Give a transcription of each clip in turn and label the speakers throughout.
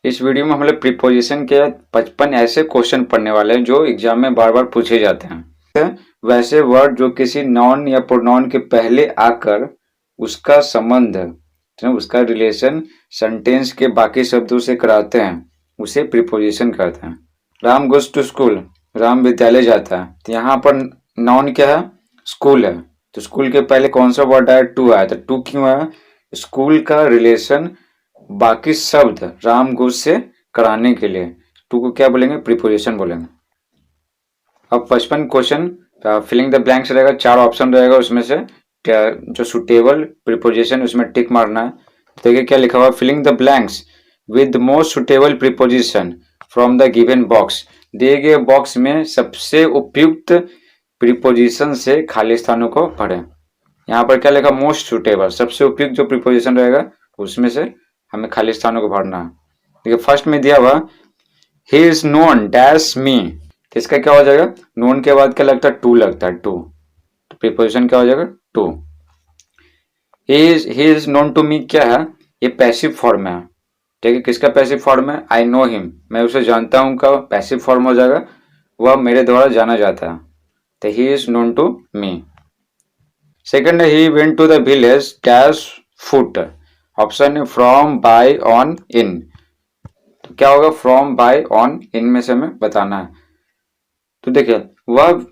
Speaker 1: इस वीडियो में हम लोग प्रीपोजिशन के 55 ऐसे क्वेश्चन पढ़ने वाले हैं जो एग्जाम में बार बार पूछे जाते हैं। वैसे वर्ड जो किसी नाउन या प्रोनाउन के पहले आकर उसका संबंध, उसका रिलेशन सेंटेंस के बाकी शब्दों से कराते हैं, उसे प्रीपोजिशन कहते हैं। Ram goes to school, Ram विद्यालय जाता है। तो यहाँ पर नाउन क्या है? स्कूल है। तो स्कूल के पहले कौन सा वर्ड आया? टू आया। तो टू क्यों आया? स्कूल का रिलेशन बाकी शब्द राम गोज से कराने के लिए टू को क्या बोलेंगे? प्रीपोजिशन बोलेंगे। अब 55 क्वेश्चन फिलिंग द ब्लैंक्स रहेगा, 4 ऑप्शन रहेगा, उसमें से जो सुटेबल प्रीपोजिशन उसमें टिक मारना है। देखिए क्या लिखा हुआ, filling the blanks with most suitable preposition from the given box. दिए गए बॉक्स में सबसे उपयुक्त प्रीपोजिशन से खाली स्थानों को भरें। यहाँ पर क्या लिखा? मोस्ट सुटेबल, सबसे उपयुक्त जो प्रीपोजिशन रहेगा उसमें से हमें खाली स्थानों को भरना है। देखिए फर्स्ट में दिया हुआ ही इज नोन डैश मी, तो इसका क्या हो जाएगा? नोन के बाद क्या लगता है? टू लगता है, टू। तो प्रीपोजिशन क्या हो जाएगा? To. He is known to me क्या है? ये पैसिव फॉर्म है। ठीक है, किसका पैसिव फॉर्म है? आई नो हिम, मैं उसे जानता हूं का पैसिव फॉर्म हो जाएगा, वह मेरे द्वारा जाना जाता है। तो he is known to me. Second है he went to the village dash foot. Option है फ्रॉम, बाय, ऑन, इन। तो क्या होगा? फ्रॉम, बाय, ऑन, इन में से हमें बताना है। तो देखिए वह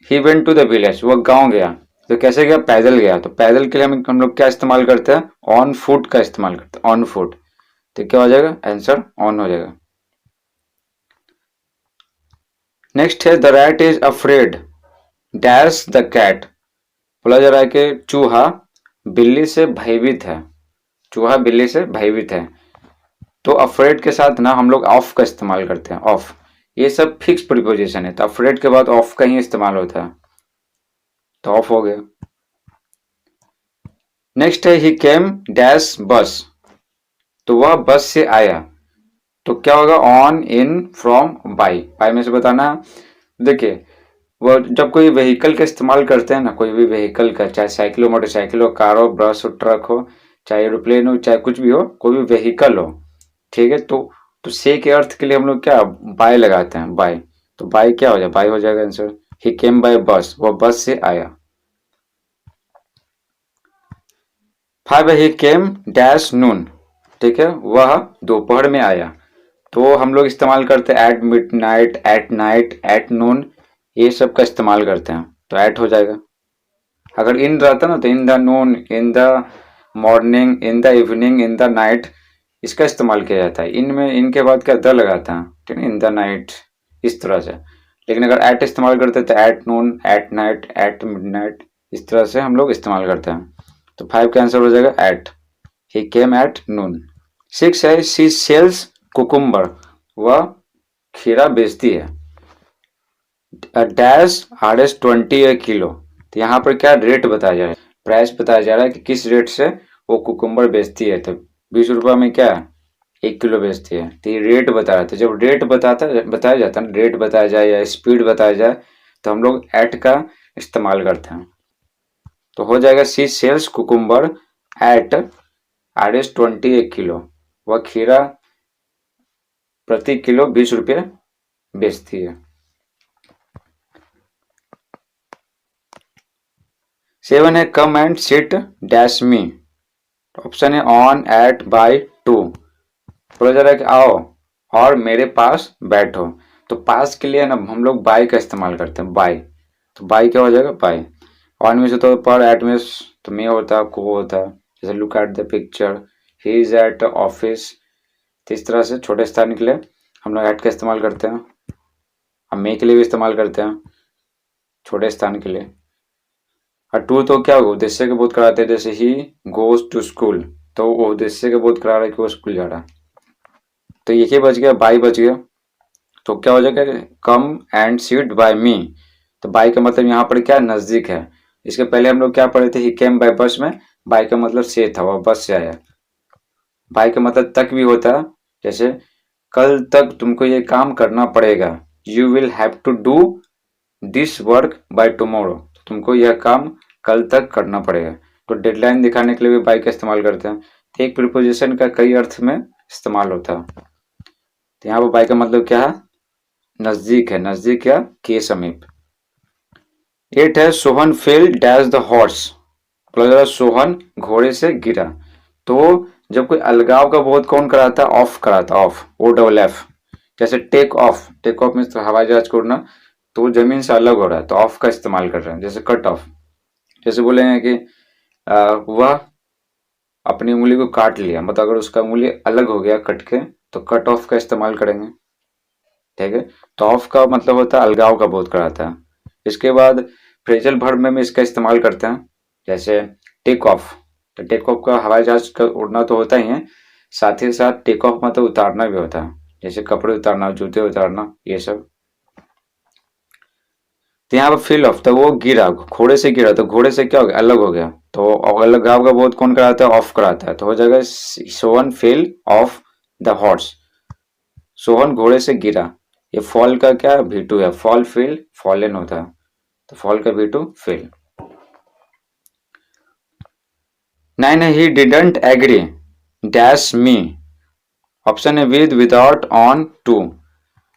Speaker 1: he went to the village, वह गांव गया। तो कैसे गया? पैदल गया। तो पैदल के लिए हम लोग क्या इस्तेमाल करते हैं? ऑन फुट का इस्तेमाल करते हैं, ऑन फुट। तो क्या हो जाएगा? आंसर ऑन हो जाएगा। नेक्स्ट है the rat is afraid dash the cat. बोला जा रहा है कि चूहा बिल्ली से भयभीत है। चूहा बिल्ली से भयभीत है। तो अफ्रेड के साथ ना हम लोग ऑफ का इस्तेमाल करते हैं, ऑफ। ये सब फिक्स प्रीपोजिशन है, तो अफ्रेड के बाद ऑफ का ही इस्तेमाल होता है। तो ऑफ हो गया। नेक्स्ट है ही केम डैश बस। तो वह बस से आया। तो क्या होगा? On, in, from, by. By में से बताना। देखिए वो जब कोई व्हीकल का इस्तेमाल करते हैं ना, कोई भी व्हीकल का, चाहे साइकिल हो, मोटरसाइकिल हो, कार हो, बस हो, ट्रक हो, चाहे एरोप्लेन हो, चाहे कुछ भी हो, कोई भी व्हीकल हो, ठीक है, तो से के अर्थ के लिए हम लोग क्या बाय लगाते हैं? बाय। तो बाय क्या हो जाए? बाय हो जाएगा आंसर। ही केम बाय बस, वह बस से आया। 5 ही केम डैश नून। ठीक है, वह दोपहर में आया। तो हम लोग इस्तेमाल करते हैं at midnight, at night, at noon, ये सब का इस्तेमाल करते हैं। तो एट हो जाएगा। अगर इन रहता ना तो in the Noon, in the morning, in the evening, in the night, इसका इस्तेमाल किया जाता है। इन में इन के बाद क्या द लगाता है, ठीक है, इन द नाइट, इस तरह से। लेकिन अगर एट इस्तेमाल करते हैं तो at noon, at night, at midnight, इस तरह से हम लोग इस्तेमाल करते हैं। तो 5 का आंसर हो जाएगा eight. He came at noon. 6 है शी सेल्स कुकुम्बर। वह खीरा बेचती है। डैश RS20 है किलो। तो यहाँ पर क्या रेट बताया जा रहा है? प्राइस बताया जा रहा है कि किस रेट से वो कुकुम्बर बेचती है। तो 20 रुपये में क्या 1 किलो बेचती है। तो ये रेट बता रहा था। जब रेट बताया जाता है, रेट बताया जाए या स्पीड बताया जाए, तो हम लोग एट का इस्तेमाल करते हैं। तो हो जाएगा she sells cucumber at RS20 1 kilo. वह खीरा प्रति किलो 20 रुपये बेचती है। 7 है come and sit dash me. Option है ऑन, एट, बाय, टू। बोला जा रहा है कि आओ और मेरे पास बैठो। तो पास के लिए ना हम लोग बाय का इस्तेमाल करते हैं, बाय। तो बाय क्या हो जाएगा? बाय। ऑन में से तो पर, एट में तो मे होता, को होता। जैसे look at the picture, he is at office. तो इस तरह से छोटे स्थान के लिए हम लोग एट का इस्तेमाल करते हैं। हम मे के लिए भी इस्तेमाल करते हैं, छोटे स्थान के लिए। और टू तो क्या होगा? उद्देश्य के बोध कराते हैं। जैसे ही गोज टू स्कूल, तो वो उद्देश्य के बोध करा रहा है कि वो स्कूल जा रहा है। तो ये बच गया, बाई बच गया। तो क्या हो जाएगा? कम एंड सीट बाय मी। तो बाई का मतलब यहाँ पर क्या? नजदीक है। इसके पहले हम लोग क्या पढ़े थे? ही केम बाय बस में बाई का मतलब से था, वह बस से आया। बाई का मतलब तक भी होता है। जैसे कल तक तुमको ये काम करना पड़ेगा, you will have to do this work by tomorrow. तुमको यह काम कल तक करना पड़ेगा। तो डेडलाइन दिखाने के लिए भी बाय का इस्तेमाल करते हैं। तो एक प्रीपोजिशन का कई अर्थ में इस्तेमाल होता है। तो यहाँ पर बाय का मतलब क्या है, नजदीक है, नजदीक या के समीप। 8 है Sohan fail dash the horse, मतलब सोहन घोड़े से गिरा। तो जब कोई अलगाव का बोध कौन कराता है, ऑफ कराता, ऑफ, ओ डबल एफ। जैसे take off, take off means हवाई जहाज को उड़ना, तो वो जमीन से अलग हो रहा है तो ऑफ का इस्तेमाल कर रहे हैं। जैसे कट ऑफ, जैसे बोलेंगे कि वह अपनी उंगली को काट लिया, मतलब अगर उसका उंगली अलग हो गया कट के तो कट ऑफ का इस्तेमाल करेंगे। ठीक है, तो ऑफ का मतलब होता है अलगाव का बोध कराता है। इसके बाद फ्रेजल वर्ब में इसका इस्तेमाल करते हैं। जैसे टेक ऑफ, तो टेक ऑफ का हवाई जहाज का उड़ना तो होता ही है, साथ ही साथ टेक ऑफ मतलब उतारना भी होता है, जैसे कपड़े उतारना, जूते उतारना, ये सब। तो यहाँ पर फील ऑफ, तो वो गिरा, घोड़े से गिरा, तो घोड़े से क्या हो गया, अलग हो गया, तो अलग गाँव का बोध कौन कराता है, ऑफ कराता है, तो हो जाएगा Sohan fell off the horse, Sohan घोड़े से गिरा। ये फॉल का क्या V2 है, फॉल फेल फॉलन होता है, तो फॉल का V2 फेल। 9 है he didn't agree dash me, option है विद, विदाउट, ऑन, टू।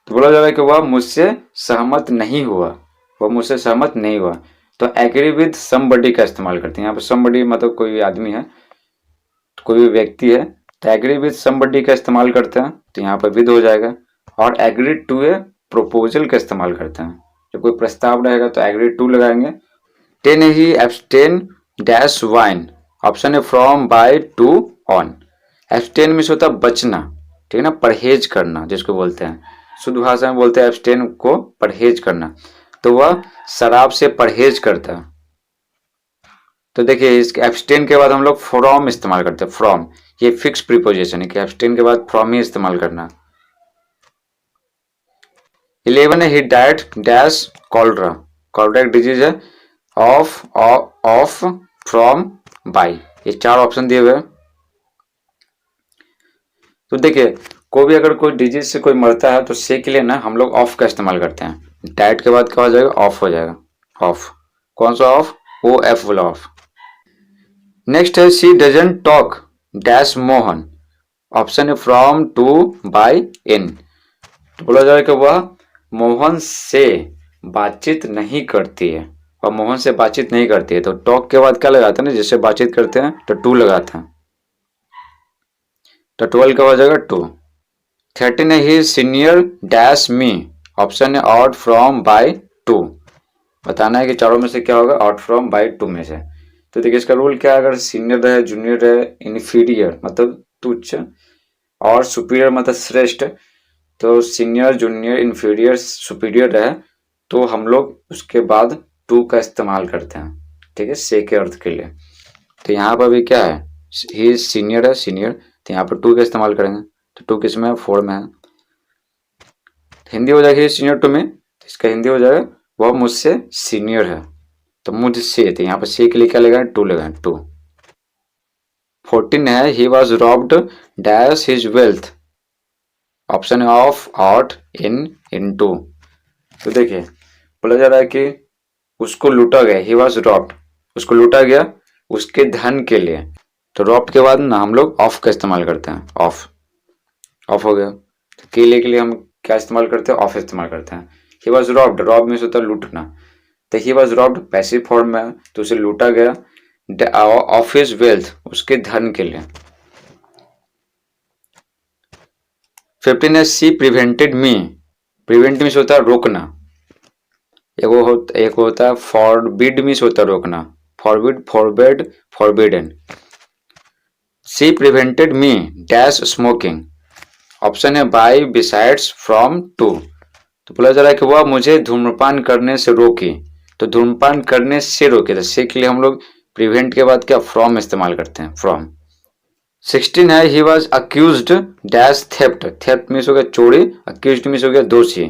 Speaker 1: तो बोला जा रहा है कि वह मुझसे सहमत नहीं हुआ, वह मुझसे सहमत नहीं हुआ। तो एग्री विद समबडी का इस्तेमाल करते हैं। यहाँ पर समबडी मतलब कोई भी आदमी है, कोई भी व्यक्ति है, तो एग्री विद समबडी का इस्तेमाल करते हैं, तो यहाँ पर विद हो जाएगा। और एग्री टू ए प्रोपोजल का इस्तेमाल करते हैं, जब कोई प्रस्ताव रहेगा तो एग्री टू लगाएंगे। 10 है he abstain dash wine, option है from, by, to, on. Abstain means होता है बचना, ठीक है ना, परहेज करना जिसको बोलते हैं, शुद्ध भाषा में बोलते हैं एब्सटेन को परहेज करना, तो वह शराब से परहेज करता है। तो देखिए इस एब्सटेन के बाद हम लोग फ्रॉम इस्तेमाल करते हैं, फ्रॉम, ये फिक्स प्रीपोजिशन है कि एब्सटेन के बाद फ्रॉम ही इस्तेमाल करना। 11 है he died dash cholera, cholera एक डिजीज है, ऑफ, फ्रॉम, बाय, ये चार ऑप्शन दिए हुए हैं। तो देखिए कोई भी अगर कोई डिजीज से कोई मरता है तो से के लिए ना हम लोग ऑफ का इस्तेमाल करते हैं, डाइट के बाद क्या हो जाएगा, ऑफ हो जाएगा, ऑफ। कौन सा ऑफ, ओ एफ वाला ऑफ। नेक्स्ट है she doesn't talk dash Mohan, option है फ्रॉम, टू, बाय, इन। तो बोला जा रहा है कि वह मोहन से बातचीत नहीं करती है, और मोहन से बातचीत नहीं करती है, तो टॉक के बाद क्या लगाते हैं ना, जिससे बातचीत करते हैं तो टू लगाते हैं, तो 12 का हो जाएगा टू। 13 है ही सीनियर डैश मी, ऑप्शन है आउट फ्रॉम, बाय, टू। बताना है कि चारों में से क्या होगा, आउट फ्रॉम, बाय, टू में से। तो देखिए इसका रूल क्या है, अगर सीनियर है, जूनियर है, इन्फीरियर मतलब तुच्छ, और सुपीरियर मतलब श्रेष्ठ, तो सीनियर, जूनियर, इन्फीरियर, सुपीरियर है, तो हम लोग उसके बाद टू का इस्तेमाल करते हैं, ठीक है, से के अर्थ के लिए। तो यहाँ पर भी क्या है, ही सीनियर है, सीनियर, तो यहाँ पर टू का इस्तेमाल करेंगे, तो टू किस में है, 4 में है। हिंदी हो जाएगी सीनियर टू में, तो इसका हिंदी हो जाएगा वह मुझसे सीनियर है, तो मुझसे, तो यहाँ पर से के लिए क्या लगाए, टू लगाए, टू। 14 है ही was robbed dash his wealth, option है ऑफ, आउट, इन टू। तो देखिए बोला जा रहा है कि उसको लूटा गया, ही वॉज रॉब्ड, उसको लूटा गया उसके धन के लिए, तो रॉब्ड के बाद ना हम लोग ऑफ का इस्तेमाल करते हैं, ऑफ, ऑफ हो गया। तो के लिए हम क्या इस्तेमाल करते हैं, ऑफ इस्तेमाल करते हैं। He was robbed, rob means होता है लूटना, तो he was robbed passive form में है, तो उसे लूटा गया ऑफ हिज वेल्थ, उसके धन के लिए। 15 है सी प्रिवेंटेड मी, प्रिवेंट मीन्स होता है रोकना, एक होता है फॉरबिड मीन्स होता है रोकना, forbid, forbade, forbidden. She prevented me dash smoking, option है बाय, बिसाइड्स, फ्रॉम, टू। तो बोला जा रहा है कि वह मुझे धूम्रपान करने से रोकी, तो धूम्रपान करने से रोके, तो से के लिए हम लोग प्रिवेंट के बाद क्या, फ्रॉम इस्तेमाल करते हैं, फ्रॉम। 16 है he was accused dash theft, theft means हो गया चोरी, अक्यूज्ड मीन्स हो गया दोषी,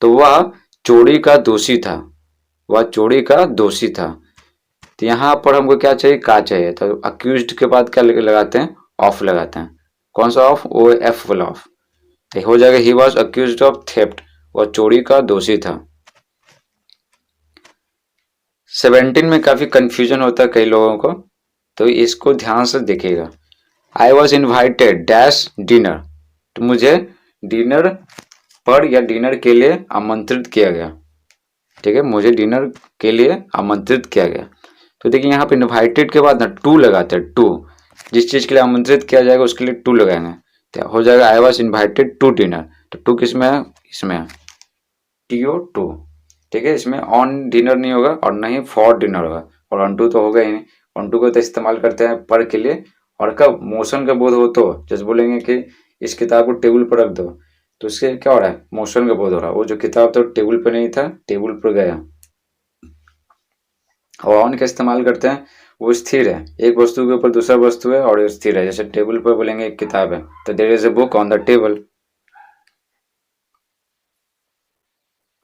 Speaker 1: तो वह चोरी का दोषी था, वह चोरी का दोषी था। तो यहाँ पर हमको क्या चाहिए, का चाहिए, तो अक्यूज्ड के बाद क्या लगाते हैं, ऑफ लगाते हैं। कौन सा ऑफ, ओ एफ वाला ऑफ, तो हो जाएगा he was accused of theft, वह चोरी का दोषी था। 17 में काफी कंफ्यूजन होता है कई लोगों को, तो इसको ध्यान से देखिएगा। आई वॉज इन्वाइटेड डैश डिनर, तो मुझे डिनर पर या डिनर के लिए आमंत्रित किया गया। ठीक है, मुझे डिनर के लिए आमंत्रित किया गया। तो देखिए यहाँ पे इनवाइटेड के बाद ना टू लगाते हैं, टू, जिस चीज के लिए आमंत्रित किया जाएगा उसके लिए टू लगाएंगे, तो हो जाएगा I was invited to dinner. तो टू किस में है, इसमें है, टीओ टू। ठीक है, इसमें ऑन डिनर नहीं होगा और न ही फॉर डिनर होगा, और ऑन टू तो होगा ही नहीं। ऑन टू को तो इस्तेमाल करते हैं पर के लिए, और कब मोशन का बोध हो तो जैसे बोलेंगे कि इस किताब को टेबल पर रख दो, तो इससे क्या हो रहा है, मोशन का बोध हो रहा है। वो जो किताब तो टेबल पर नहीं था, टेबल पर गया। और ऑन का इस्तेमाल करते हैं, वो स्थिर है, एक वस्तु के ऊपर दूसरा वस्तु है और स्थिर है। जैसे टेबल पर बोलेंगे एक किताब है, तो there is a book on the table,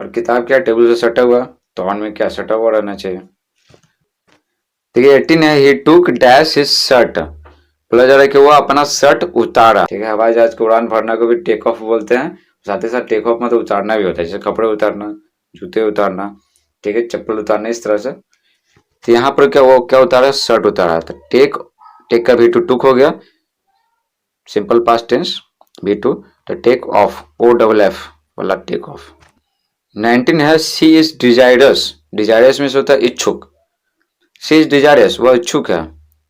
Speaker 1: और किताब क्या टेबल से सटा हुआ, तो ऑन में क्या सटा हुआ रहना चाहिए। देखिए 18 है, ही टूक डैश हिज शर्ट, बोला जा रहा है कि वो अपना शर्ट उतारा। ठीक है, हवाई जहाज को उड़ान भरना को भी टेक ऑफ बोलते हैं, साथ ही साथ टेक ऑफ मतलब उतारना भी होता है, जैसे कपड़े उतारना, जूते उतारना, ठीक है, चप्पल उतारना, इस तरह से। तो यहाँ पर क्या, वो क्या उतारा, शर्ट उतारा। तो टेक, टेक का भी टू टुक हो गया, सिंपल पास्ट टेंस भी टू। तो take off, O double F वाला टेक ऑफ। 19 है, सी इज डिजायरस, डिजायरस में से होता है इच्छुक। सी इज डिजायरस, वह इच्छुक है,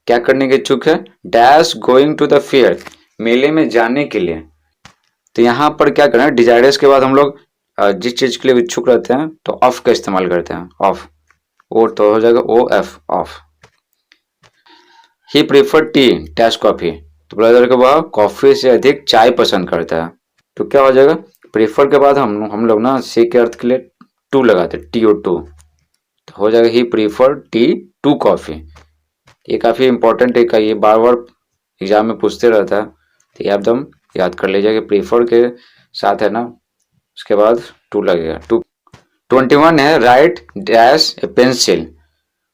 Speaker 1: क्या करने के इच्छुक है, dash going to the fair, मेले में जाने के लिए। तो यहाँ पर क्या करें, डिजायरस के बाद हम लोग जिस चीज के लिए इच्छुक रहते हैं तो ऑफ का इस्तेमाल करते हैं, ऑफ, ओ तो हो जाएगा O F, of. He prefer tea dash coffee, तो बोला जाएगा वह कॉफी से अधिक चाय पसंद करता है। तो क्या हो जाएगा, प्रेफर के बाद हम लोग ना सी के अर्थ के लिए टू लगाते हैं, टी ओ टू, तो हो जाएगा ही प्रीफर टी टू कॉफी। ये काफी इंपॉर्टेंट है, ये बार बार एग्जाम में पूछते रहता है, तो ये एकदम याद कर लीजिए कि प्रीफर के साथ है ना, उसके बाद टू लगेगा, टू। 21 है, write dash a pencil,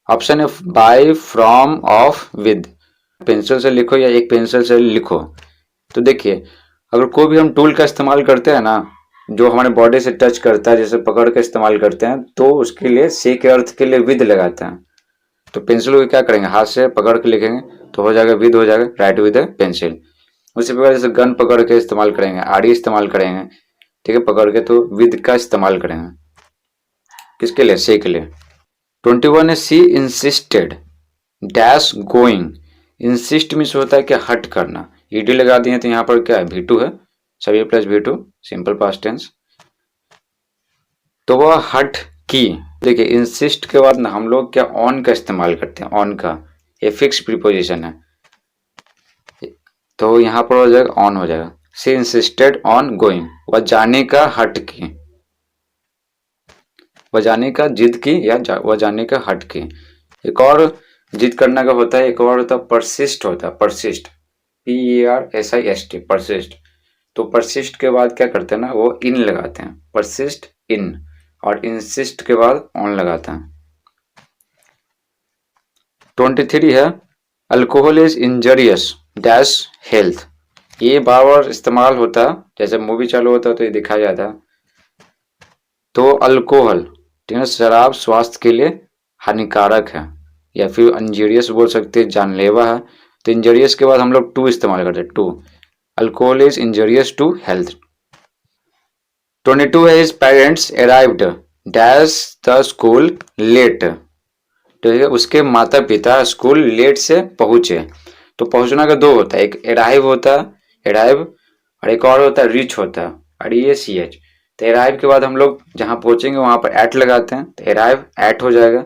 Speaker 1: option है by, from, of, with, pencil से लिखो या एक पेंसिल से लिखो। तो देखिए अगर कोई भी हम टूल का इस्तेमाल करते हैं ना, जो हमारे बॉडी से टच करता है, जैसे पकड़ के इस्तेमाल करते हैं, तो उसके लिए सी के अर्थ के लिए विद लगाते हैं। तो पेंसिल को क्या करेंगे, हाथ से पकड़ के लिखेंगे, तो हो जाएगा विद, हो जाएगा राइट विद ए पेंसिल। उसी प्रकार जैसे गन पकड़ के इस्तेमाल करेंगे, आड़ी इस्तेमाल करेंगे, ठीक है, पकड़ के, तो विद का इस्तेमाल करेंगे, किसके लिए, सी के लिए। 21 है, she insisted dash going, insist means होता है कि हट करना, ईडी लगा दिए तो यहाँ पर क्या है, V2 है, सभी plus V2, simple past tense. तो वह हट की, देखिए इंसिस्ट के बाद ना हम लोग क्या ऑन का इस्तेमाल करते हैं, ऑन का, ये फिक्स प्रीपोजिशन है, तो यहाँ पर हो जाएगा ऑन हो जाएगा। सी इंसिस्टेड ऑन गोइंग, वह जाने का हट की, वह जाने का जिद की, या वह जाने का हट की। एक और जिद करना का होता है, एक और होता है परसिस्ट, होता है परसिस्ट, PERSIST, परसिस्ट। तो परसिस्ट के बाद क्या करते हैं ना, वो इन लगाते हैं, परसिस्ट इन, और इंसिस्ट के बाद ऑन लगाते हैं। 23 है, alcohol is injurious dash health, ये बार बार इस्तेमाल होता है, जैसे मूवी चालू होता है तो ये दिखाया जाता है। तो अल्कोहल, ठीक है, शराब स्वास्थ्य के लिए हानिकारक है, या फिर इंजरियस बोल सकते हैं, जानलेवा है। तो इंजरियस के बाद हम लोग टू इस्तेमाल करते हैं, to, alcohol is injurious to health. 22 है, his parents arrived dash the school late, ठीक है, उसके माता पिता स्कूल लेट से पहुंचे। तो पहुंचना का दो होता है, एक अराइव होता है, अराइव, और एक और होता है रिच होता है, REACH। तो अराइव के बाद हम लोग जहां पहुंचेंगे वहां पर एट लगाते हैं, तो अराइव एट हो जाएगा।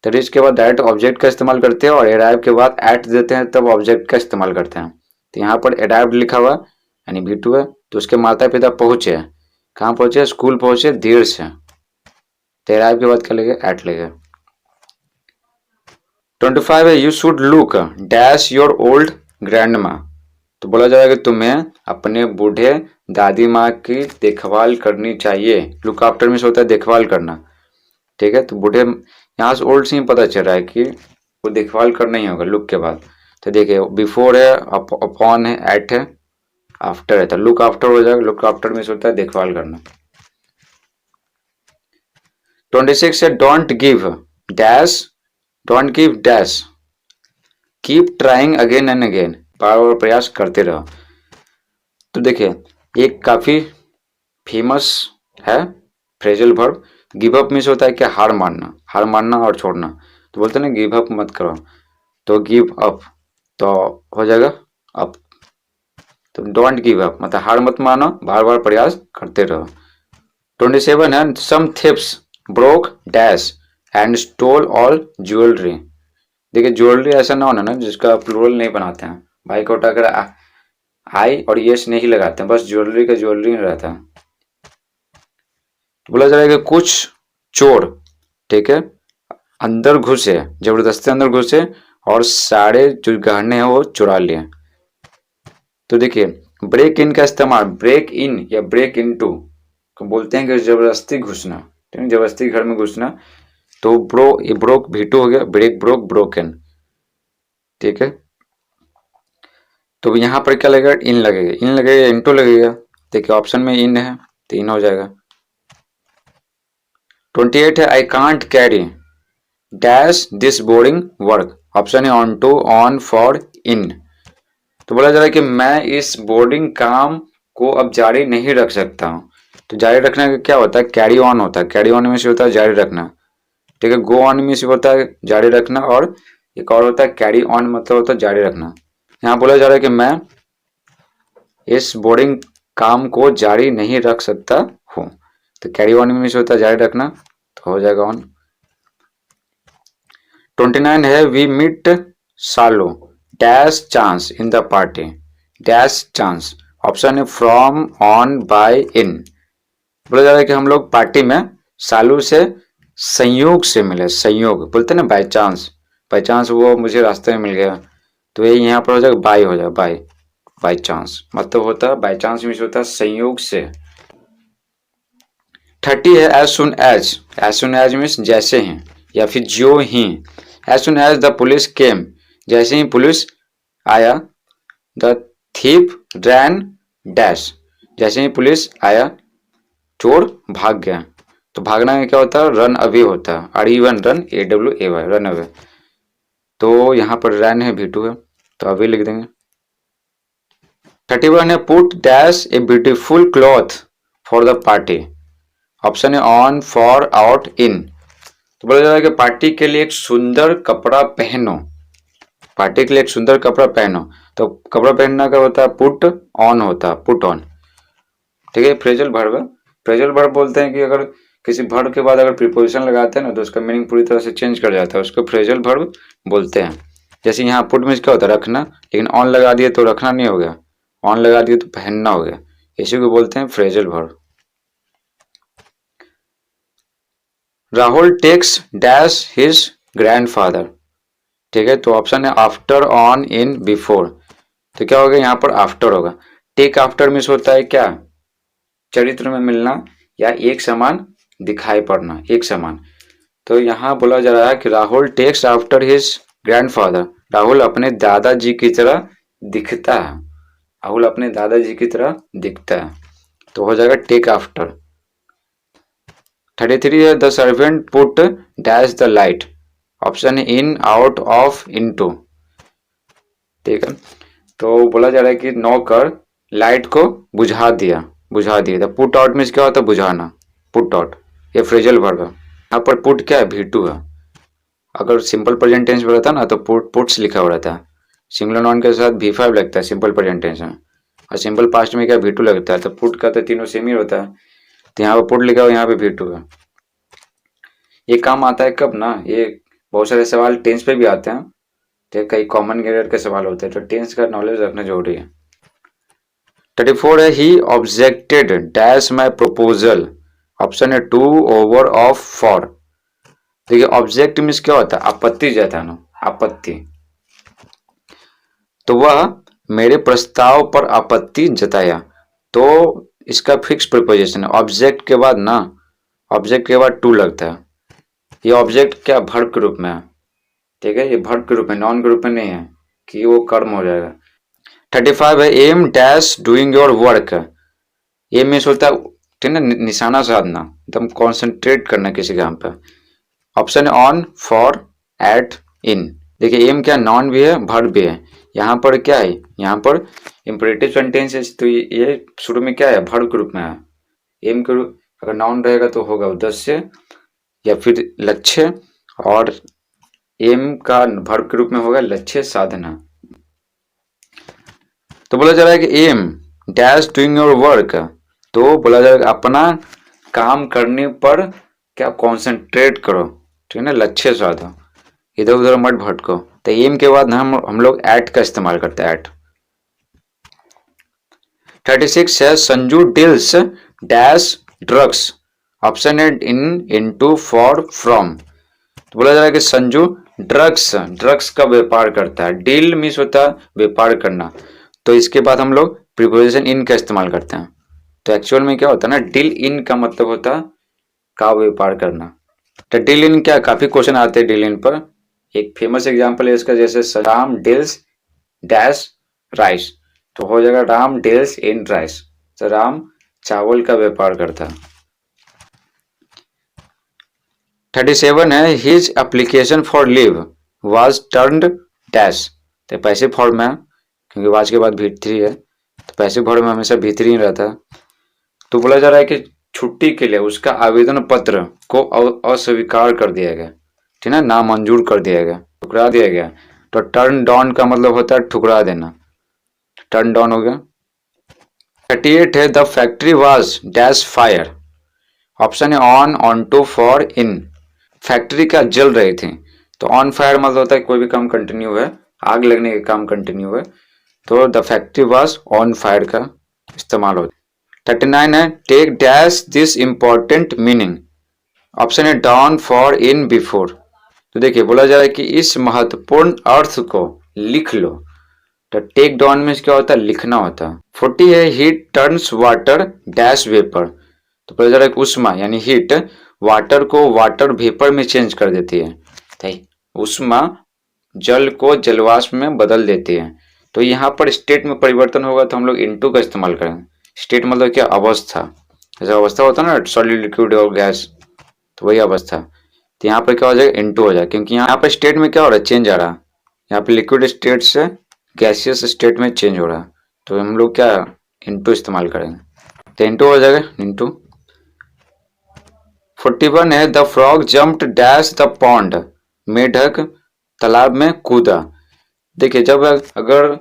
Speaker 1: तो रिच के बाद डायरेक्ट ऑब्जेक्ट का इस्तेमाल करते हैं, और अराइव के बाद एट देते हैं तब ऑब्जेक्ट का इस्तेमाल करते हैं। तो यहाँ पर अराइव्ड लिखा हुआ यानी V2 है, तो उसके माता पिता पहुंचे, कहाँ पहुंचे, स्कूल पहुंचे देर से, तो अराइव के बाद क्या लगेगा, एट लगेगा। 25 है, you should look dash your old grand माँ, तो बोला जाएगा तुम्हें अपने बूढ़े दादी माँ की देखभाल करनी चाहिए। लुक आफ्टर में होता है देखभाल करना, ठीक है, तो बूढ़े, यहाँ से ओल्ड से ही पता चल रहा है कि वो देखभाल करना ही होगा लुक के बाद। तो देखिए बिफोर है, अपॉन है, एट है, आफ्टर है, तो लुक आफ्टर हो जाएगा, लुक आफ्टर में होता है देखभाल करना। 26 है, don't give dash, don't give dash, keep trying again and again, बार बार प्रयास करते रहो। तो देखिए एक काफी फेमस है phrasal verb. Give up means होता है क्या, हार मानना और छोड़ना। तो बोलते हैं ना गिव अप मत करो, तो गिव अप तो हो जाएगा अप। तो डोंट गिव अप मतलब हार मत मानो, बार बार प्रयास करते रहो। 27 है, some thieves broke dash and stole all jewellery. देखिए ज्वेलरी ऐसा ना होना ना जिसका प्लूरल नहीं बनाते हैं, भाई को उठाकर आई और यस नहीं लगाते हैं, बस ज्वेलरी का ज्वेलरी नहीं रहता है। तो बोला जा रहा है कि कुछ चोर, ठीक है, अंदर घुसे, जबरदस्ती अंदर घुसे और सारे जो गहने हैं वो चुरा लिए। तो देखिए ब्रेक इन का इस्तेमाल ब्रेक इन या ब्रेक इन टू को बोलते हैं कि जबरदस्ती घुसना, ठीक है, जबरदस्ती घर में घुसना। तो ब्रोक भी2 हो गया, ब्रेक ब्रोक ब्रोकन, ठीक है। तो यहाँ पर क्या लगेगा, इन लगेगा, इन लगेगा इंटू लगेगा। देखिए ऑप्शन में इन है तो इन हो जाएगा। 28 है, I can't carry dash this boring work. Option है on to on for in. तो बोला जा रहा है कि मैं इस बोर्डिंग काम को अब जारी नहीं रख सकता हूँ। तो जारी रखने का क्या होता है, कैरी ऑन होता है, कैरी ऑन में से होता है जारी रखना, ठीक है। गो ऑन में से होता है जारी रखना, और एक और होता है कैरी ऑन मतलब होता है जारी रखना। यहाँ बोला जा रहा है कि मैं इस बोर्डिंग काम को जारी नहीं रख सकता हूँ, तो कैरी ऑन में से होता है जारी रखना, तो हो जाएगा ऑन। 29 है, वी मीट सालो dash chance in the party dash chance. Option है फ्रॉम ऑन बाय इन। बोला जा रहा है कि हम लोग पार्टी में सालू से संयोग से मिले, संयोग बोलते हैं ना बाय चांस, बाय चांस वो मुझे रास्ते में मिल गया, तो ये यहाँ पर हो जाएगा बाय, हो जाएगा बाय, बाय चांस मतलब होता है बाय चांस मीन्स होता है संयोग से। 30 है, एज सुन एज मीन्स जैसे ही या फिर जो ही। As soon as the police came, जैसे ही पुलिस आया। द थीप रैन डैश, जैसे ही पुलिस आया चोर भाग गया। तो भागना में क्या होता है, रन अवे होता है, R-E-1 run, AWAY run away. तो यहाँ पर रन है भी2 है तो अवे लिख देंगे। 31 है, put dash a beautiful cloth for the party. Option है ऑन फॉर आउट इन। तो बोला जा रहा है कि पार्टी के लिए एक सुंदर कपड़ा पहनो, पार्टी के लिए एक सुंदर कपड़ा पहनो। तो कपड़ा पहनना का होता है पुट ऑन होता है, पुट ऑन, ठीक है। फ्रेजल वर्ब, फ्रेजल वर्ब बोलते हैं कि अगर किसी वर्ब के बाद अगर प्रीपोजिशन लगाते हैं ना तो उसका मीनिंग पूरी तरह से चेंज कर जाता है, उसको फ्रेजल वर्ब बोलते हैं। जैसे यहाँ पुट में क्या होता है रखना, लेकिन ऑन लगा दिए तो रखना नहीं हो गया, ऑन लगा दिए तो पहनना हो गया, इसी को बोलते हैं phrasal verb. Rahul takes dash his grandfather, ठीक है। तो ऑप्शन है आफ्टर ऑन इन बिफोर। तो क्या होगा यहाँ पर आफ्टर होगा। टेक आफ्टर मीन्स होता है क्या, चरित्र में मिलना या एक समान दिखाई पड़ना, एक समान। तो यहाँ बोला जा रहा है कि Rahul takes after his grandfather, Rahul अपने दादाजी की तरह दिखता है, राहुल अपने दादाजी की तरह दिखता है, तो हो जाएगा टेक आफ्टर। 33 है, the servant put dash the light. Option है इन आउट ऑफ इनटू, ठीक है। तो बोला जा रहा है कि नौकर लाइट को बुझा दिया, बुझा दिया। तो पुट आउट मीन्स क्या होता है, बुझाना, पुट आउट, ये फ्रेजल वर्ब है। यहाँ पर पुट क्या है, भी2 है। अगर सिंपल प्रेजेंट टेंस में रहता ना तो पुट्स लिखा हुआ रहता है, सिंगुलर नाउन के साथ भी5 लगता है सिंपल प्रेजेंट टेंस में, और सिंपल पास्ट में क्या भी2 लगता है। तो पुट का तो तीनों सेम ही होता है, तो यहाँ पर पुट लिखा हुआ, यहाँ पे भी2 है। ये काम आता है कब ना, ये बहुत सारे सवाल टेंस पे भी आते हैं, ठीक, कई कॉमन एरर के सवाल होते हैं, तो टेंस का नॉलेज रखना जरूरी है। 34 है, he objected dash my proposal. Option है टू ओवर ऑफ फॉर। देखिए ऑब्जेक्ट मीन्स क्या होता है, आपत्ति जताना, आपत्ति। तो वह मेरे प्रस्ताव पर आपत्ति जताया, तो इसका फिक्स प्रीपोजिशन है, ऑब्जेक्ट के बाद ना, ऑब्जेक्ट के बाद टू लगता है। ये ऑब्जेक्ट क्या वर्ब के रूप में है, ठीक है, ये वर्ब के रूप में, नॉन के रूप में नहीं है कि वो कर्म हो जाएगा। 35 है, am dash doing your work. Am means होता है, ठीक है, निशाना साधना, एकदम कॉन्सेंट्रेट करना किसी काम पे। ऑप्शन है ऑन फॉर एट इन। देखिए एम क्या नॉन भी है वर्ब भी है, यहाँ पर क्या है यहाँ पर इम्परेटिव सेंटेंस है तो ये शुरू में क्या है, वर्ब के रूप में है। एम के रूप अगर नाउन रहेगा तो होगा उद्देश्य या फिर लक्ष्य, और एम का वर्ब के रूप में होगा लक्ष्य साधना। तो बोला जा रहा है कि am dash doing your work, तो बोला जा रहा है अपना काम करने पर क्या कॉन्सेंट्रेट करो, ठीक है ना, लक्ष्य साधो, इधर उधर मत भटको। तो एम के बाद हम लोग एट का इस्तेमाल करते हैं, एट। 36 है Sanju deals dash drugs, option है इनटू फॉर फ्रॉम। तो बोला जा रहा है कि संजू ड्रग्स का व्यापार करता है। डील मीन्स होता है व्यापार करना, तो इसके बाद हम लोग प्रीपोजिशन इन का इस्तेमाल करते हैं। तो एक्चुअल में क्या होता है ना, डील इन का मतलब होता है का व्यापार करना। तो डील इन क्या, काफी क्वेश्चन आते हैं डील इन पर। एक फेमस एग्जांपल है इसका, जैसे राम डील्स डैश राइस, तो हो जाएगा राम डील्स इन राइस, तो राम चावल का व्यापार करता है। 37 है his application for leave was turned dash, तो पैसिव फॉर्म में, क्योंकि वाज के बाद भी3 है, तो पैसिव फॉर्म में हमेशा भी3 ही रहता है। तो बोला जा रहा है कि छुट्टी के लिए उसका आवेदन पत्र को अस्वीकार कर दिया गया, ठीक है, नामंजूर कर दिया गया, ठुकरा दिया गया। तो टर्न डाउन का मतलब होता है ठुकरा देना, टर्न डाउन हो गया। 38 है the factory was dash fire, option है on to for in, factory का जल रही थी, तो ऑन फायर मतलब होता है कोई भी काम कंटिन्यू है, आग लगने का काम कंटिन्यू है, तो the factory was on fire का इस्तेमाल होता है। 39 है take dash this important meaning, option है डाउन फॉर इन बिफोर। तो देखिए बोला जा रहा है कि इस महत्वपूर्ण अर्थ को लिख लो, तो टेक डाउन में क्या होता है, लिखना होता है। 40 है heat turns water dash vapour, तो बोला जा रहा है कि उष्मा यानी हीट वाटर को वाटर वेपर में चेंज कर देती है, तो उष्मा जल को जलवाष्प में बदल देती है। तो यहाँ पर स्टेट में परिवर्तन होगा तो हम लोग इनटू का इस्तेमाल करेंगे। स्टेट मतलब क्या, अवस्था, जैसे अवस्था होता है ना सॉलिड लिक्विड और गैस, तो वही अवस्था। तो यहाँ पर क्या हो जाएगा, इनटू हो जाएगा, क्योंकि यहाँ पर स्टेट में क्या हो रहा है, चेंज आ रहा है, यहाँ पे लिक्विड स्टेट से गैसियस स्टेट में चेंज हो रहा है, तो हम लोग क्या इनटू इस्तेमाल करेंगे, तो इनटू हो जाएगा इनटू। 41 है the frog jumped dash the pond, मेढक तालाब में कूदा। देखिए जब अगर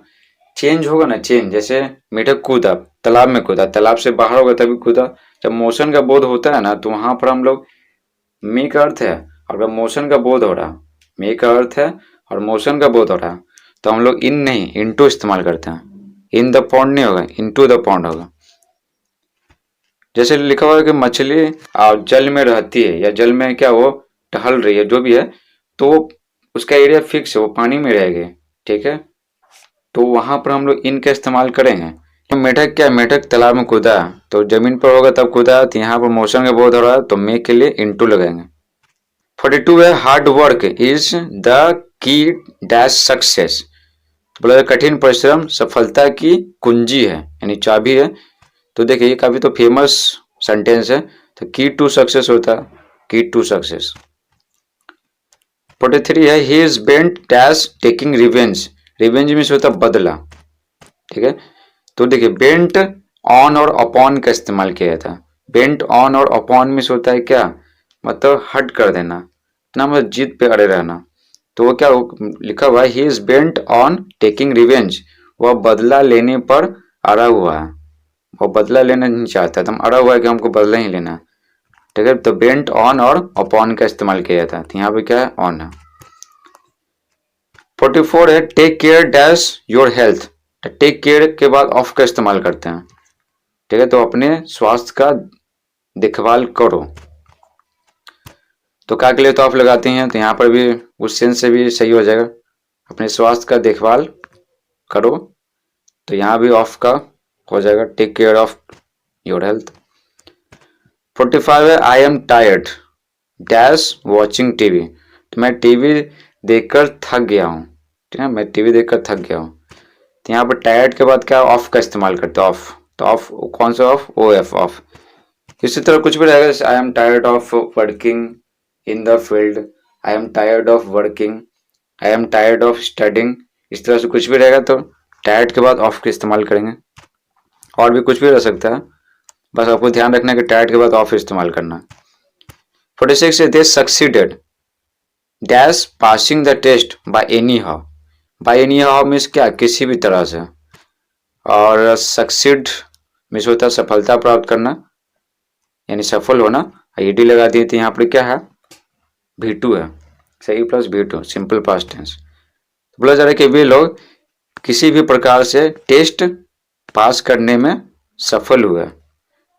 Speaker 1: चेंज होगा ना, चेंज जैसे मेढक कूदा तालाब में कूदा, तालाब से बाहर होगा तभी कूदा, जब मोशन का बोध होता है ना तो वहां पर हम लोग मे का अर्थ है और मोशन का बोध हो रहा, मे का अर्थ है और मोशन का बोध हो रहा, तो हम लोग इन नहीं इनटू इस्तेमाल करते हैं। इन द पॉन्ड नहीं होगा, इनटू द पॉन्ड होगा। जैसे लिखा हुआ है कि मछली जल में रहती है या जल में क्या वो टहल रही है, जो भी है, तो उसका एरिया फिक्स है, वो पानी में रहेगी, ठीक है, तो वहां पर हम लोग इन का इस्तेमाल करेंगे। तो मेढक क्या, मेढक तालाब में कूदा, तो जमीन पर होगा तब कूदा, तो यहाँ पर मोशन का बोध हो रहा है तो मे के लिए इनटू लगाएंगे। 42 है hard work is the key dash success, बोला कठिन परिश्रम सफलता की कुंजी है यानी चाबी है। तो देखिए ये काफी तो फेमस सेंटेंस है, तो की टू सक्सेस होता है, की टू सक्सेस। 43 है he is bent dash taking revenge, revenge means होता है बदला, ठीक है, तो देखिए बेंट ऑन और अपॉन का इस्तेमाल किया जाता है। बेंट ऑन और अपॉन मीन्स होता है क्या, मतलब हट कर देना, इतना मतलब जिद पे अड़े रहना, तो वो क्या लिखा हुआ है he is bent on taking revenge, वह बदला लेने पर अड़ा हुआ है, वो बदला लेना नहीं चाहता, तो हम अड़ा हुआ है कि हमको बदला ही लेना, ठीक है, तो बेंट ऑन और अपॉन का इस्तेमाल किया जाता है, तो यहाँ पे क्या है ऑन है। 44 है take care dash your health, take care के बाद ऑफ का इस्तेमाल करते हैं, ठीक है, तो अपने स्वास्थ्य का देखभाल करो, तो क्या के लिए तो ऑफ लगाते हैं, तो यहाँ पर भी उस सेंस से भी सही हो जाएगा, अपने स्वास्थ्य का देखभाल करो, तो यहाँ भी ऑफ का हो जाएगा, take care of your health. 45 है I am tired dash watching TV, तो मैं टीवी देखकर थक गया हूँ, ठीक है, मैं टीवी देखकर थक गया हूँ, तो यहाँ पर टायर्ड के बाद क्या ऑफ का इस्तेमाल करते हैं, ऑफ, तो ऑफ कौन सा ऑफ, ओ एफ ऑफ। इसी तरह कुछ भी रहेगा, जैसे आई am tired of working in the field, I am tired of working, I am tired of studying, इस तरह से कुछ भी रहेगा तो डैट के बाद ऑफ का इस्तेमाल करेंगे। और भी कुछ भी रह सकता है, बस आपको ध्यान रखना है कि डैट के बाद ऑफ इस्तेमाल करना। 46 they succeeded dash passing the test by anyhow. By anyhow means क्या, किसी भी तरह से। और सक्सीड मीन्स होता है सफलता प्राप्त करना, यानी सफल होना। ईडी लगा दिए थे यहाँ पर, क्या है V2 है, सही plus V2 simple past tense. बोला जा रहा है कि वे लोग किसी भी प्रकार से टेस्ट पास करने में सफल हुए।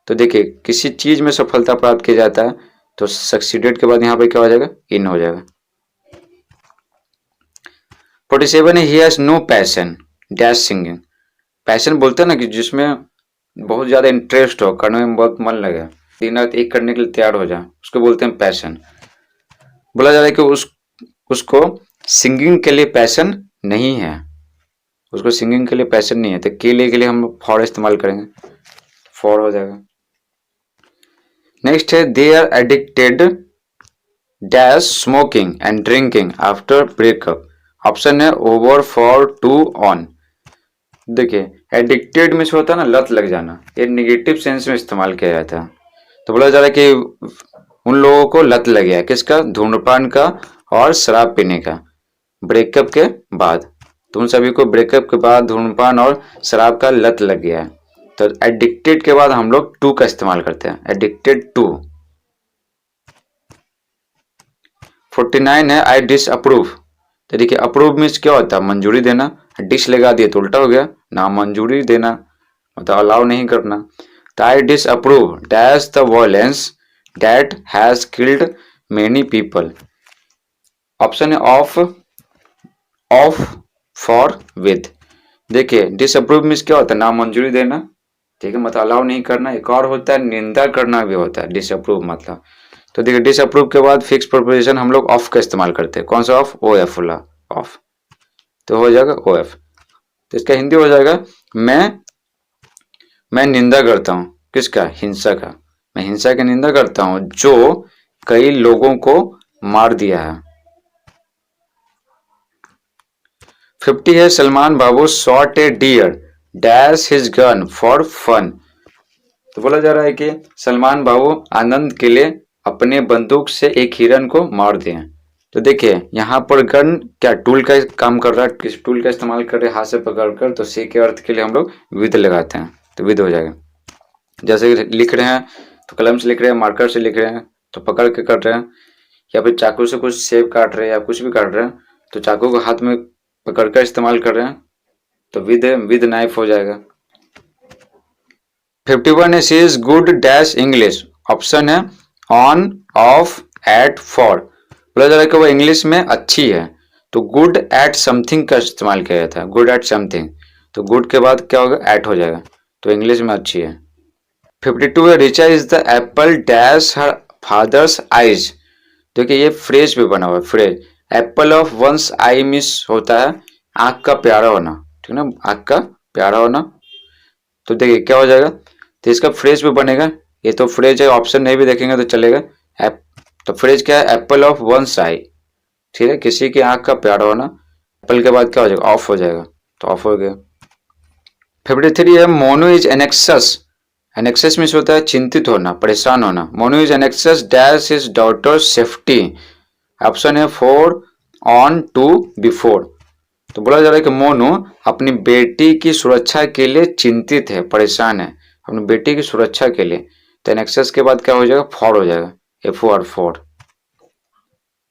Speaker 1: तो देखिए किसी चीज में सफलता प्राप्त किया जाता है तो सक्सीडेड के बाद यहाँ पे क्या हो जाएगा, इन हो जाएगा। 47 है he has no passion dash singing. Passion बोलते हैं ना कि जिसमें बहुत ज्यादा इंटरेस्ट हो, करने में बहुत मन लगे, दिन रात एक करने के लिए तैयार हो जाए, उसको बोलते हैं पैशन। बोला जा रहा है कि उसको सिंगिंग के लिए पैशन नहीं है, उसको सिंगिंग के लिए पैशन नहीं है, तो के लिए हम फॉर इस्तेमाल करेंगे, फॉर हो जाएगा। नेक्स्ट है they are addicted dash smoking and drinking after breakup. Option है ओवर, फॉर, टू, ऑन। देखिए एडिक्टेड में होता है ना लत लग जाना, ये निगेटिव सेंस में इस्तेमाल किया जाता है। तो बोला जा रहा है कि उन लोगों को लत लग गया किसका, धूम्रपान का और शराब पीने का, ब्रेकअप के बाद। तो उन सभी को ब्रेकअप के बाद धूम्रपान और शराब का लत लग गया है। तो एडिक्टेड के बाद हम लोग टू का इस्तेमाल करते हैं, एडिक्टेड टू। 49 है आई डिस अप्रूव। तो देखिए अप्रूव मीन्स क्या होता है, मंजूरी देना। डिस लगा दिए तो उल्टा हो गया, ना मंजूरी देना मतलब अलाउ नहीं करना। तो I disapprove dash the violence that has killed many people. Option है ऑफ, ऑफ, फॉर, विद। देखिए डिसअप्रूव मीन्स क्या होता है, ना मंजूरी देना, ठीक है, मतलब अलाउ नहीं करना। एक और होता है निंदा करना भी होता है डिसअप्रूव मतलब। तो देखिए डिसअप्रूव के बाद फिक्स प्रोपोजिशन हम लोग ऑफ का इस्तेमाल करते हैं। कौन सा ऑफ, ओ एफ वाला ऑफ, तो हो जाएगा ओ एफ। तो इसका हिंदी हो जाएगा मैं निंदा करता हूँ किसका, हिंसा का। मैं हिंसा की निंदा करता हूँ जो कई लोगों को मार दिया है। 50 है Salman Babu shot a deer dash his gun for fun. तो बोला जा रहा है कि सलमान बाबू आनंद के लिए अपने बंदूक से एक हिरन को मार दिए। तो देखिए यहाँ पर गन क्या टूल का काम कर रहा है, किस टूल का इस्तेमाल कर रहे हैं, हाथ से पकड़कर। तो सी के अर्थ के लिए हम लोग विद लगाते हैं, तो विद हो जाएगा। जैसे लिख रहे हैं तो कलम से लिख रहे हैं, मार्कर से लिख रहे हैं तो पकड़ के कर रहे हैं, या फिर चाकू से कुछ सेब काट रहे हैं या कुछ भी काट रहे हैं तो चाकू को हाथ में पकड़कर इस्तेमाल कर रहे हैं, तो विद नाइफ हो जाएगा। 51 है she is good dash English. Option है ऑन, ऑफ, एट, फॉर। बोला जा रहा है कि वो इंग्लिश में अच्छी है, तो गुड एट समथिंग का इस्तेमाल किया जाता है, गुड एट समथिंग। तो गुड के बाद क्या होगा, एट हो जाएगा, तो इंग्लिश में अच्छी है। 52 है Richa is the apple dash her father's eyes. देखिए ये फ्रेज पे बना हुआ है, phrase apple of one's eye मिस होता है आंख का प्यारा होना, ठीक है ना, आंख का प्यारा होना। तो देखिए क्या हो जाएगा, तो इसका फ्रेज पे बनेगा, ये तो फ्रेज है, ऑप्शन नहीं भी देखेंगे तो चलेगा। तो फ्रेज क्या है, एप्पल ऑफ वंस आई, ठीक है, किसी की आंख का प्यारा होना। एप्पल के बाद क्या हो जाएगा, ऑफ हो जाएगा, तो ऑफ हो गया। 53 है Monu is anxious. Anxious means होता है चिंतित होना, परेशान होना। Monu is anxious dash his daughter safety. Option है फोर, ऑन, टू, बिफोर। तो बोला जा रहा है कि मोनू अपनी बेटी की सुरक्षा के लिए चिंतित है, परेशान है अपनी बेटी की सुरक्षा के लिए। तो एनेक्सस के बाद क्या हो जाएगा, फॉर हो जाएगा, एफ ओ आर, फॉर।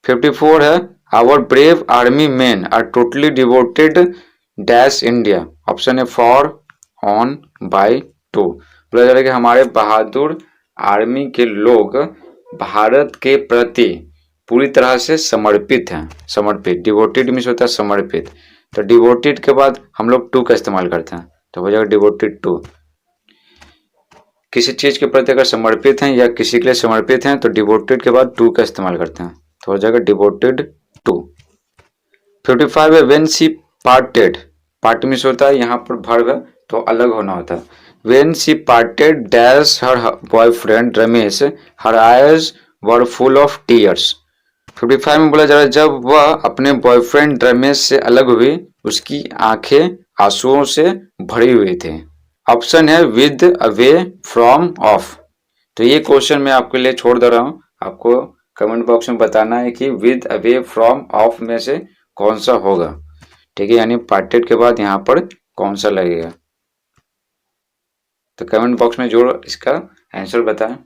Speaker 1: 54 है our brave army man are totally devoted dash India. Option है फॉर, ऑन, बाय, टू। बोला जा रहा है कि हमारे बहादुर आर्मी के लोग भारत के प्रति पूरी तरह से समर्पित हैं, समर्पित, डिवोटेड मीन्स होता है समर्पित। तो डिवोटेड के बाद हम लोग टू का इस्तेमाल करते हैं, तो हो जाएगा डिवोटेड टू। किसी चीज के प्रति अगर समर्पित हैं या किसी के लिए समर्पित हैं तो डिवोटेड के बाद टू का इस्तेमाल करते हैं, तो हो जाएगा डिवोटेड टू। 55 है when she parted. Part means होता है यहाँ पर वर्ब है तो अलग होना होता है। When she parted dash her boyfriend Ramesh her eyes were full of tears. 55 में बोला जा रहा है जब वह अपने बॉयफ्रेंड रमेश से अलग हुई उसकी आंखें आंसुओं से भरे हुए थे। ऑप्शन है विद अवे फ्रॉम ऑफ। तो ये क्वेश्चन मैं आपके लिए छोड़ दे रहा हूँ, आपको कमेंट बॉक्स में बताना है कि विद अवे फ्रॉम ऑफ में से कौन सा होगा। ठीक है, यानी पार्टेड के बाद यहाँ पर कौन सा लगेगा। तो कमेंट बॉक्स में जो इसका आंसर बताएं।